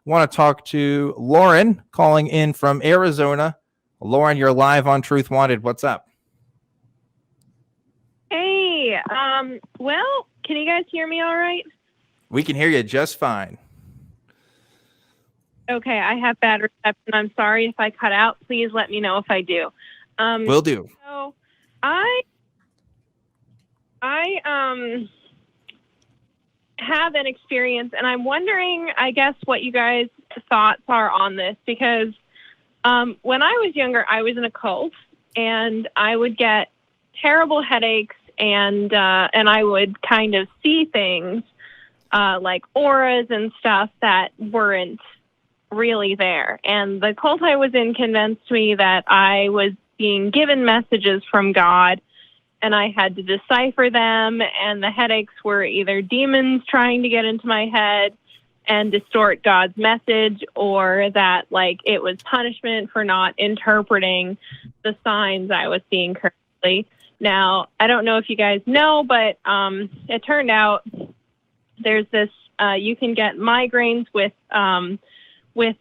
Want to talk to Lauren calling in from Arizona. Lauren, you're live on Truth Wanted. What's up? Hey, well, can you guys hear me all right? We can hear you just fine. Okay, I have bad reception. I'm sorry if I cut out. Please let me know if I do. Will do. So I have an experience, and I'm wondering, I guess, what you guys' thoughts are on this, because when I was younger, I was in a cult, and I would get terrible headaches, and I would kind of see things like auras and stuff that weren't really there. And the cult I was in convinced me that I was being given messages from God, and I had to decipher them, and the headaches were either demons trying to get into my head and distort God's message, or that like it was punishment for not interpreting the signs I was seeing correctly. Now, I don't know if you guys know, but it turned out there's this, you can get migraines with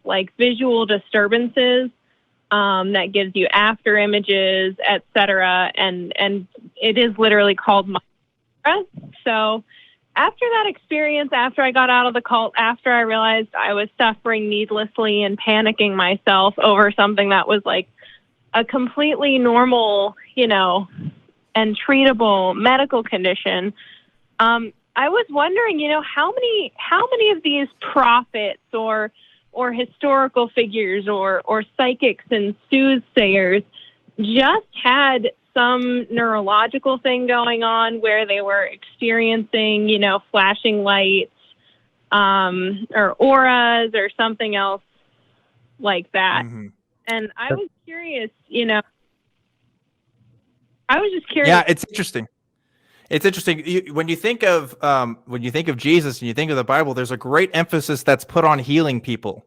like visual disturbances that gives you after images, etc. And it is literally called migraine. So after that experience, after I got out of the cult, after I realized I was suffering needlessly and panicking myself over something that was like a completely normal, and treatable medical condition, I was wondering, how many of these prophets or historical figures or psychics and soothsayers just had some neurological thing going on where they were experiencing, flashing lights, or auras or something else like that. Mm-hmm. And I was curious, I was just curious. Yeah, it's interesting. It's interesting when you think of Jesus and you think of the Bible. There's a great emphasis that's put on healing people,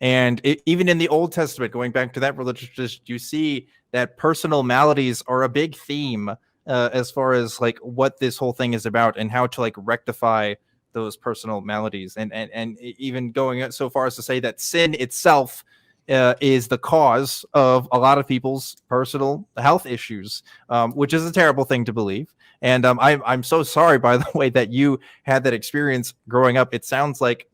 and even in the Old Testament, going back to that religious tradition, you see that personal maladies are a big theme as far as like what this whole thing is about and how to like rectify those personal maladies, and even going so far as to say that sin itself is the cause of a lot of people's personal health issues, which is a terrible thing to believe. And I'm so sorry, by the way, that you had that experience growing up. It sounds like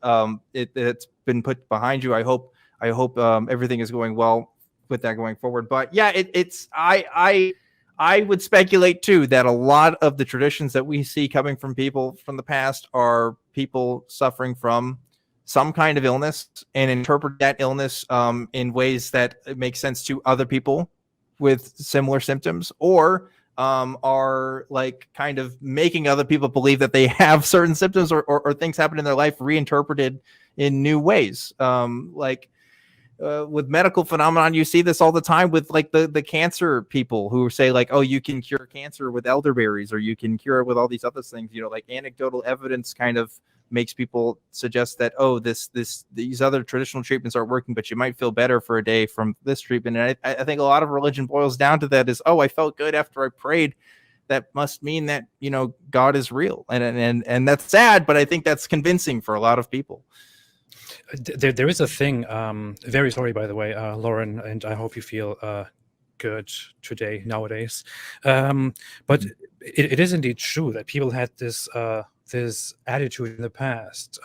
it's been put behind you. I hope everything is going well with that going forward. But yeah, I would speculate too that a lot of the traditions that we see coming from people from the past are people suffering from some kind of illness and interpret that illness in ways that make sense to other people with similar symptoms, or are like kind of making other people believe that they have certain symptoms or things happen in their life reinterpreted in new ways. With medical phenomenon, you see this all the time with like the cancer people who say like, oh, you can cure cancer with elderberries, or you can cure it with all these other things. Like anecdotal evidence kind of makes people suggest that, oh, these other traditional treatments aren't working, but you might feel better for a day from this treatment. And I think a lot of religion boils down to that is, oh, I felt good after I prayed. That must mean that, God is real. And that's sad, but I think that's convincing for a lot of people. There is a thing, very sorry, by the way, Lauren, and I hope you feel good today, nowadays. But it is indeed true that people had this attitude in the past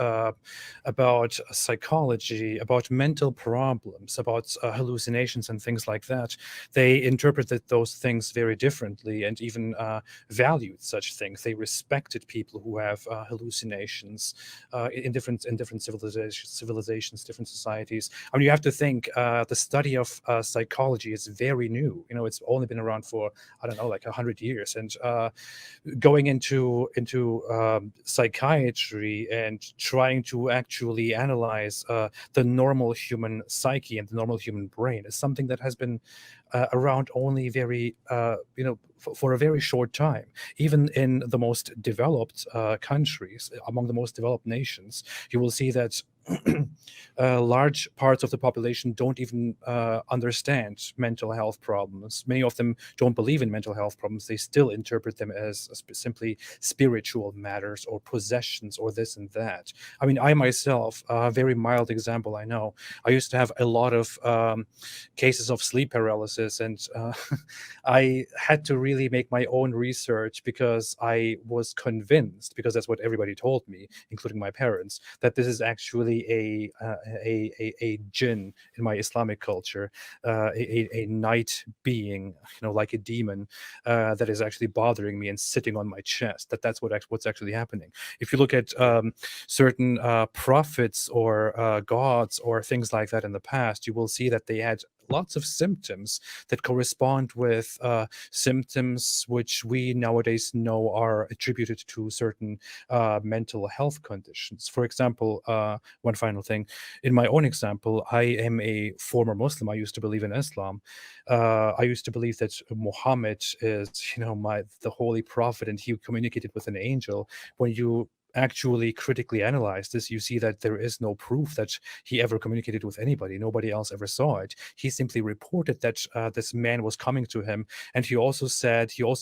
about psychology, about mental problems, about hallucinations and things like that. They interpreted those things very differently and even valued such things. They respected people who have hallucinations in different civilizations, different societies. I mean, you have to think the study of psychology is very new. It's only been around for, I don't know, like 100 years. And going into psychiatry and trying to actually analyze the normal human psyche and the normal human brain is something that has been around only very, for a very short time. Even in the most developed countries, among the most developed nations, you will see that large parts of the population don't even understand mental health problems. Many of them don't believe in mental health problems. They still interpret them as simply spiritual matters or possessions or this and that. I mean, I myself, a very mild example, I know, I used to have a lot of cases of sleep paralysis, and I had to really make my own research because I was convinced, because that's what everybody told me, including my parents, that this is actually a jinn in my Islamic culture, a night being, like a demon, that is actually bothering me and sitting on my chest. What's actually happening. If you look at certain prophets or gods or things like that in the past, you will see that they had lots of symptoms that correspond with symptoms which we nowadays know are attributed to certain mental health conditions. For example, one final thing, in my own example, I am a former Muslim. I used to believe in Islam. I used to believe that Muhammad is, the holy prophet, and he communicated with an angel. When you actually critically analyze this, you see that there is no proof that he ever communicated with anybody. Nobody else ever saw it. He simply reported that this man was coming to him, and he also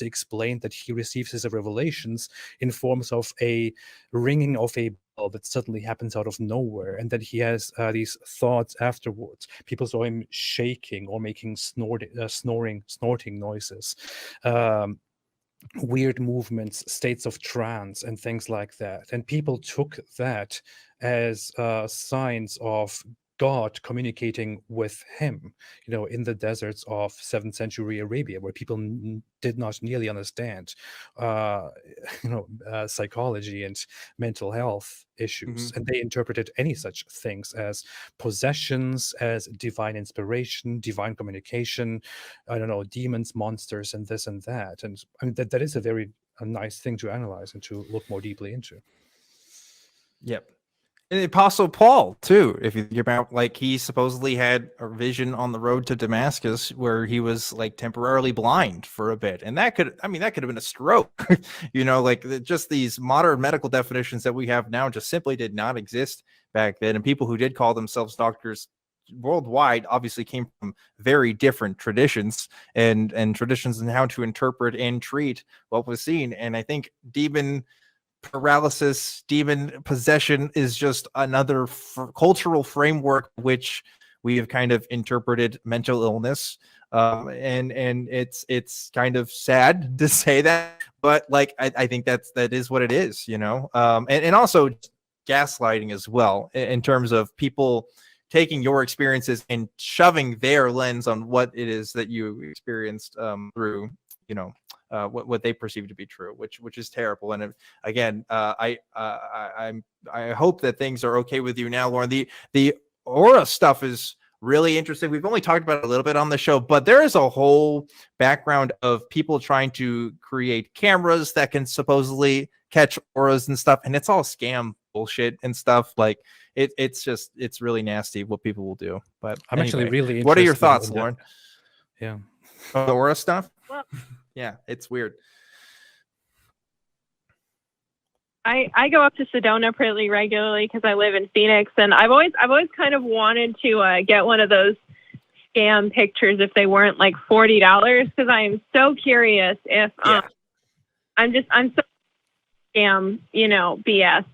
explained that he receives his revelations in forms of a ringing of a bell that suddenly happens out of nowhere, and then he has these thoughts afterwards. People saw him shaking or making snorting noises. Weird movements, states of trance, and things like that. And people took that as signs of God communicating with him, in the deserts of 7th century Arabia, where people did not nearly understand, psychology and mental health issues. And they interpreted any such things as possessions, as divine inspiration, divine communication, I don't know, demons, monsters, and this and that. And I mean, that is a nice thing to analyze and to look more deeply into. Yep. And the Apostle Paul too, if you think about, like, he supposedly had a vision on the road to Damascus where he was like temporarily blind for a bit, and that could have been a stroke. Just these modern medical definitions that we have now just simply did not exist back then, and people who did call themselves doctors worldwide obviously came from very different traditions and traditions in how to interpret and treat what was seen. And I think demon paralysis, demon possession is just another cultural framework which we have kind of interpreted mental illness, and it's kind of sad to say that, but like I think that is what it is, and also gaslighting as well, in terms of people taking your experiences and shoving their lens on what it is that you experienced through what they perceive to be true, which is terrible. And again, I hope that things are okay with you now, Lauren. The aura stuff is really interesting. We've only talked about it a little bit on the show, but there is a whole background of people trying to create cameras that can supposedly catch auras and stuff, and it's all scam bullshit and stuff. Like it's really nasty what people will do. But I'm actually really interested. What are your thoughts, Lauren? Yeah, the aura stuff. Well, yeah, it's weird. I go up to Sedona pretty regularly because I live in Phoenix, and I've always kind of wanted to get one of those scam pictures if they weren't like $40, because I am so curious if I'm so scam, BS.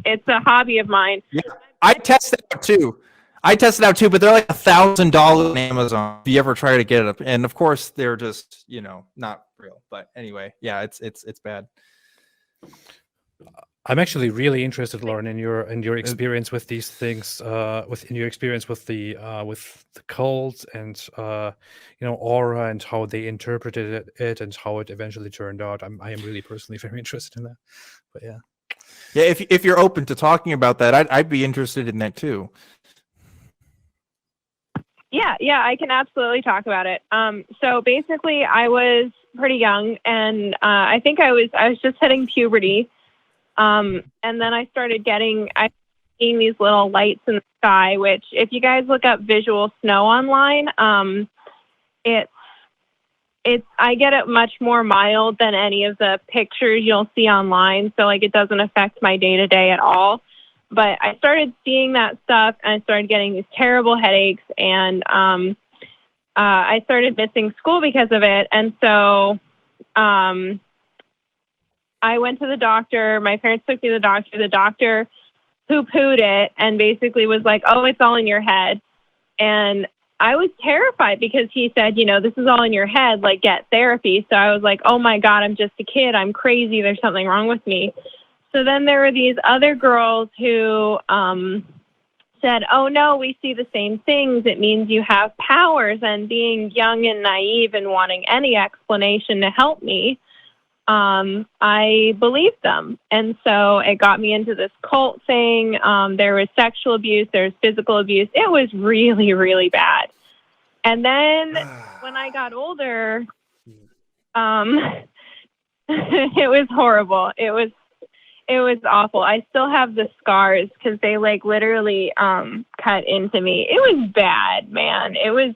It's a hobby of mine. Yeah, I tested out too. But they're like $1,000 on Amazon if you ever try to get it up. And of course, they're just not real. But anyway, yeah, it's bad. I'm actually really interested, Lauren, in your experience with these things, in your experience with the cult and aura and how they interpreted it and how it eventually turned out. I am really personally very interested in that. But yeah. Yeah, if you're open to talking about that, I'd be interested in that too. Yeah, I can absolutely talk about it. So basically, I was pretty young, and I think I was just hitting puberty, and then I started seeing these little lights in the sky. Which, if you guys look up visual snow online, I get it much more mild than any of the pictures you'll see online. So like, it doesn't affect my day to day at all. But I started seeing that stuff, and I started getting these terrible headaches, and I started missing school because of it. And so I went to the doctor. My parents took me to the doctor. The doctor poo-pooed it and basically was like, oh, it's all in your head. And I was terrified because he said, this is all in your head, like get therapy. So I was like, oh my God, I'm just a kid. I'm crazy. There's something wrong with me. So then there were these other girls who said, oh no, we see the same things. It means you have powers. And being young and naive and wanting any explanation to help me, I believed them. And so it got me into this cult thing. There was sexual abuse, there was physical abuse. It was really, really bad. And then when I got older, it was horrible. It was awful. I still have the scars because they literally cut into me. It was bad, man. It was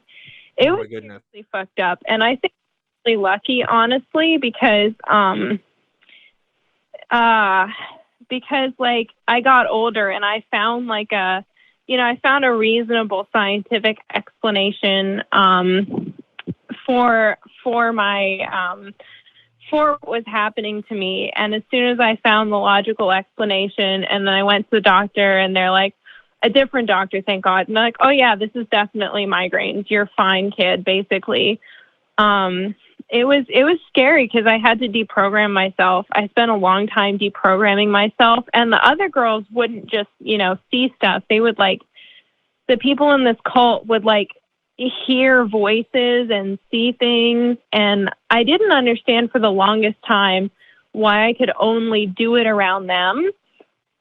seriously fucked up. And I think I'm really lucky, honestly, because I got older and I found I found a reasonable scientific explanation for what was happening to me. And as soon as I found the logical explanation, and then I went to the doctor, and they're like, a different doctor, thank God. And they're like, oh yeah, this is definitely migraines. You're fine, kid, basically. It was scary because I had to deprogram myself. I spent a long time deprogramming myself, and the other girls wouldn't just, see stuff. They would the people in this cult would hear voices and see things. And I didn't understand for the longest time why I could only do it around them.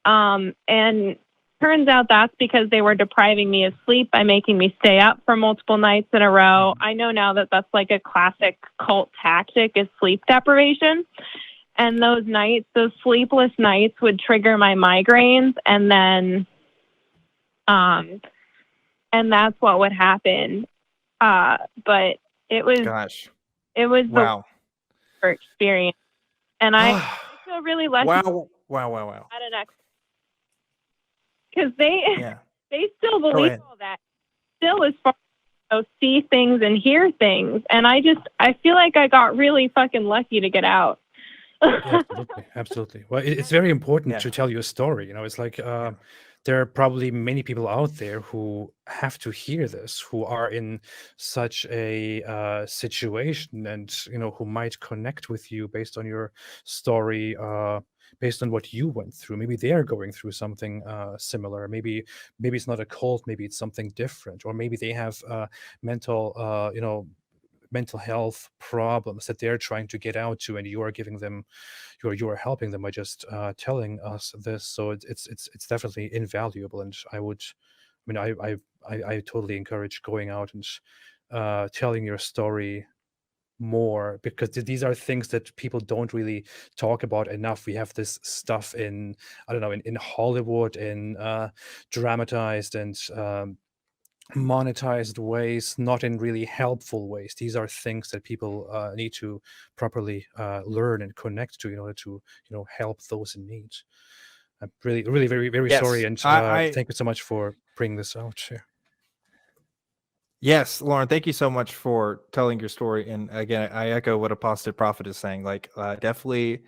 And turns out that's because they were depriving me of sleep by making me stay up for multiple nights in a row. I know now that that's a classic cult tactic, is sleep deprivation. And those sleepless nights would trigger my migraines. And then, and that's what would happen. But it was, Wow. the experience. And I feel really lucky. Wow. At an because they still believe all that. Still, as far as see things and hear things, and I feel like I got really fucking lucky to get out. Yeah, absolutely. Well, it's very important to tell your story. It's there are probably many people out there who have to hear this, who are in such a situation, and who might connect with you based on your story, based on what you went through. Maybe they are going through something similar. Maybe it's not a cult. Maybe it's something different, or maybe they have mental health problems that they're trying to get out to, and you are giving them, you are helping them by just telling us this. So it's definitely invaluable. And I totally encourage going out and telling your story more, because these are things that people don't really talk about enough. We have this stuff in Hollywood, in dramatized and monetized ways, not in really helpful ways. These are things that people need to properly learn and connect to in order to help those in need. I'm really, really very, very sorry, and thank you so much for bringing this out here. Yes, Lauren, thank you so much for telling your story. And again, I echo what Apostate Prophet is saying. Definitely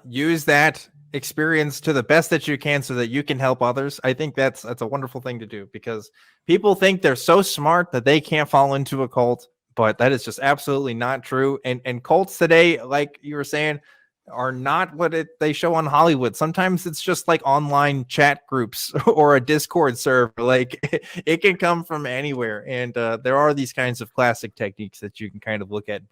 use that experience to the best that you can so that you can help others. I think that's a wonderful thing to do, because people think they're so smart that they can't fall into a cult, but that is just absolutely not true. And cults today, like you were saying, are not what they show on Hollywood. Sometimes it's just online chat groups or a Discord server. It can come from anywhere. And there are these kinds of classic techniques that you can kind of look at,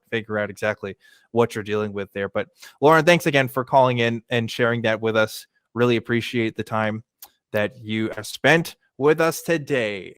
figure out exactly what you're dealing with there. But Lauren, thanks again for calling in and sharing that with us. Really appreciate the time that you have spent with us today.